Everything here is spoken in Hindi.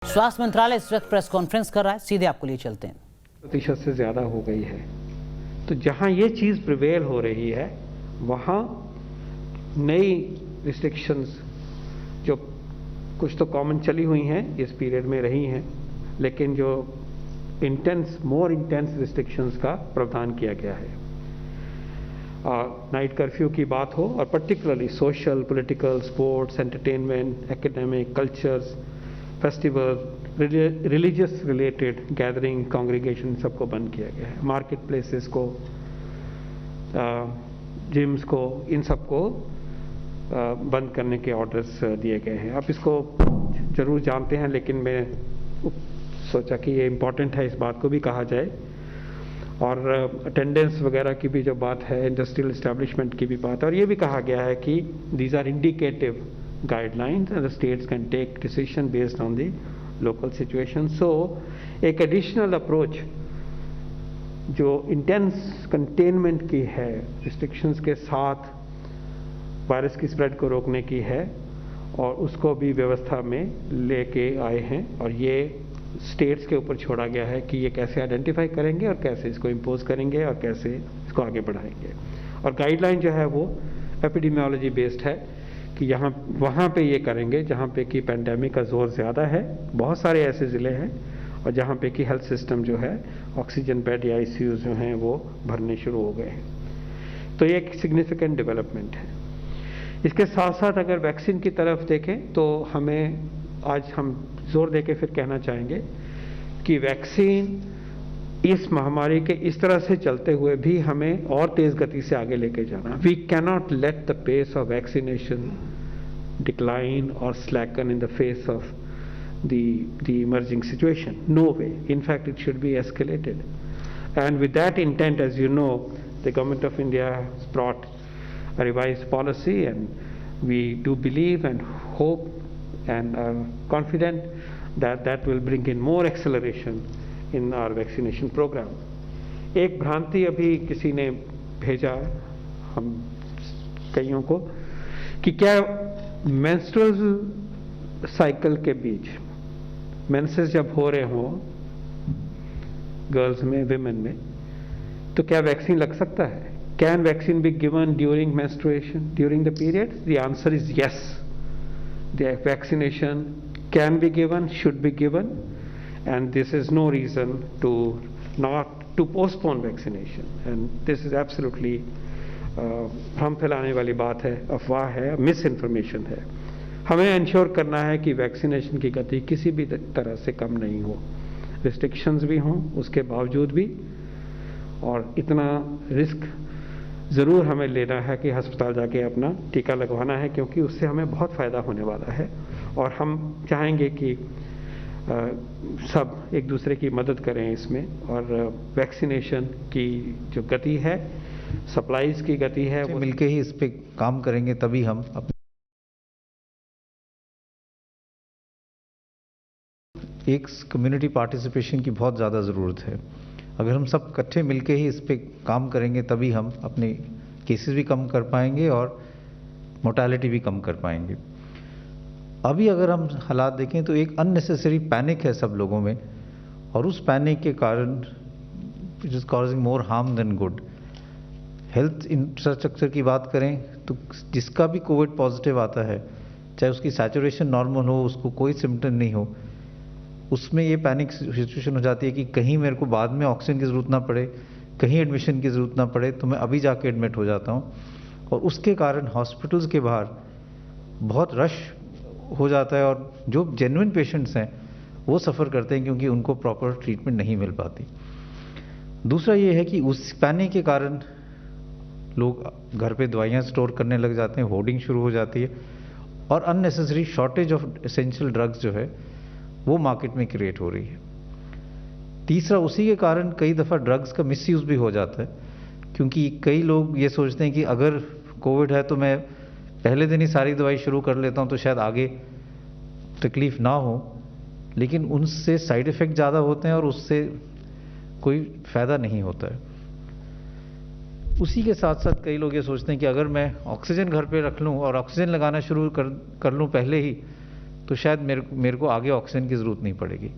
स्वास्थ्य मंत्रालय इस वक्त प्रेस कॉन्फ्रेंस कर रहा है, सीधे आपको लिए चलते हैं। प्रतिशत से ज़्यादा हो गई है। तो जहाँ ये चीज़ प्रिवेल हो रही है वहाँ नई रिस्ट्रिक्शंस जो कुछ तो कॉमन चली हुई हैं इस पीरियड में रही हैं, लेकिन जो मोर इंटेंस रिस्ट्रिक्शंस का प्रावधान किया गया है। नाइट कर्फ्यू की बात हो और particularly social, political, sports, entertainment, academic, cultures, festival, religious related gathering, congregation सबको बंद किया गया है। मार्केट प्लेसेस को, जिम्स को, इन सबको बंद करने के ऑर्डर्स दिए गए हैं। आप इसको जरूर जानते हैं, लेकिन मैं सोचा कि ये इम्पॉर्टेंट है इस बात को भी कहा जाए। और अटेंडेंस वगैरह की भी जो बात है, इंडस्ट्रियल इस्टेब्लिशमेंट की भी बात है, और ये भी कहा गया है कि these are indicative guidelines and the states can take decision based on the local situation. So एक additional approach जो intense containment की है, restrictions के साथ वायरस की स्प्रेड को रोकने की है, और उसको भी व्यवस्था में लेके आए हैं। और ये स्टेट्स के ऊपर छोड़ा गया है कि ये कैसे आइडेंटिफाई करेंगे और कैसे इसको इम्पोज करेंगे और कैसे इसको आगे बढ़ाएंगे। और गाइडलाइन जो है वो एपिडेमियोलॉजी बेस्ड है कि वहाँ पे ये करेंगे जहाँ पे कि पेंडेमिक का जोर ज़्यादा है। बहुत सारे ऐसे ज़िले हैं और जहाँ पे कि हेल्थ सिस्टम जो है, ऑक्सीजन बेड या ICU जो हैं वो भरने शुरू हो गए हैं। तो ये एक सिग्निफिकेंट डेवलपमेंट है। इसके साथ साथ अगर वैक्सीन की तरफ देखें तो आज हम जोर दे के फिर कहना चाहेंगे कि वैक्सीन इस महामारी के इस तरह से चलते हुए भी हमें और तेज गति से आगे लेके जाना। We cannot let the pace of vaccination decline और slacken in the face of the emerging situation. No way. In fact, it should be escalated. And with that intent, as you know, the government of India has brought a revised policy, and we do believe and hope and are confident that that will bring in more acceleration in our vaccination program. एक भ्रांति अभी किसी ने भेजा हम कईयों को कि क्या मेंस्ट्रुअल साइकिल के बीच, मेंसेस जब हो रहे हों गर्ल्स में, विमेन में, तो क्या वैक्सीन लग सकता है? Can vaccine be given during menstruation, during the period? The answer is yes. The vaccination can be given, should be given, and this is no reason to postpone vaccination. And this is absolutely भ्रम फैलाने वाली बात है, अफवाह है, मिस इन्फॉर्मेशन है। हमें इंश्योर करना है कि वैक्सीनेशन की गति किसी भी तरह से कम नहीं हो, रिस्ट्रिक्शंस भी हों उसके बावजूद भी, और इतना रिस्क ज़रूर हमें लेना है कि अस्पताल जाके अपना टीका लगवाना है, क्योंकि उससे हमें बहुत फ़ायदा होने वाला है। और हम चाहेंगे कि सब एक दूसरे की मदद करें इसमें, और वैक्सीनेशन की जो गति है, सप्लाईज की गति है, वो मिलके ही इस पे काम करेंगे, तभी हम एक कम्युनिटी पार्टिसिपेशन की बहुत ज़्यादा ज़रूरत है। अगर हम सब इकट्ठे मिलके ही इस पे काम करेंगे तभी हम अपने केसेस भी कम कर पाएंगे और मोर्टेलिटी भी कम कर पाएंगे। अभी अगर हम हालात देखें तो एक अननेसेसरी पैनिक है सब लोगों में, और उस पैनिक के कारण it is causing more harm then good. Health infrastructure की बात करें तो जिसका भी कोविड पॉजिटिव आता है, चाहे उसकी सैचुरेशन नॉर्मल हो, उसको कोई सिम्टम नहीं हो, उसमें ये पैनिक सिचुएशन हो जाती है कि कहीं मेरे को बाद में ऑक्सीजन की ज़रूरत ना पड़े, कहीं एडमिशन की ज़रूरत ना पड़े, तो मैं अभी जाके एडमिट हो जाता हूँ। और उसके कारण हॉस्पिटल्स के बाहर बहुत रश हो जाता है, और जो जेन्युइन पेशेंट्स हैं वो सफ़र करते हैं क्योंकि उनको प्रॉपर ट्रीटमेंट नहीं मिल पाती। दूसरा ये है कि उस पैनिक के कारण लोग घर पे दवाइयाँ स्टोर करने लग जाते हैं, होर्डिंग शुरू हो जाती है, और unnecessary shortage of essential drugs जो है वो मार्केट में क्रिएट हो रही है। तीसरा, उसी के कारण कई दफ़ा ड्रग्स का मिसयूज़ भी हो जाता है, क्योंकि कई लोग ये सोचते हैं कि अगर कोविड है तो मैं पहले दिन ही सारी दवाई शुरू कर लेता हूं तो शायद आगे तकलीफ ना हो, लेकिन उनसे साइड इफ़ेक्ट ज़्यादा होते हैं और उससे कोई फ़ायदा नहीं होता है। उसी के साथ साथ कई लोग ये सोचते हैं कि अगर मैं ऑक्सीजन घर पे रख लूं और ऑक्सीजन लगाना शुरू कर लूं पहले ही, तो शायद मेरे को आगे ऑक्सीजन की ज़रूरत नहीं पड़ेगी।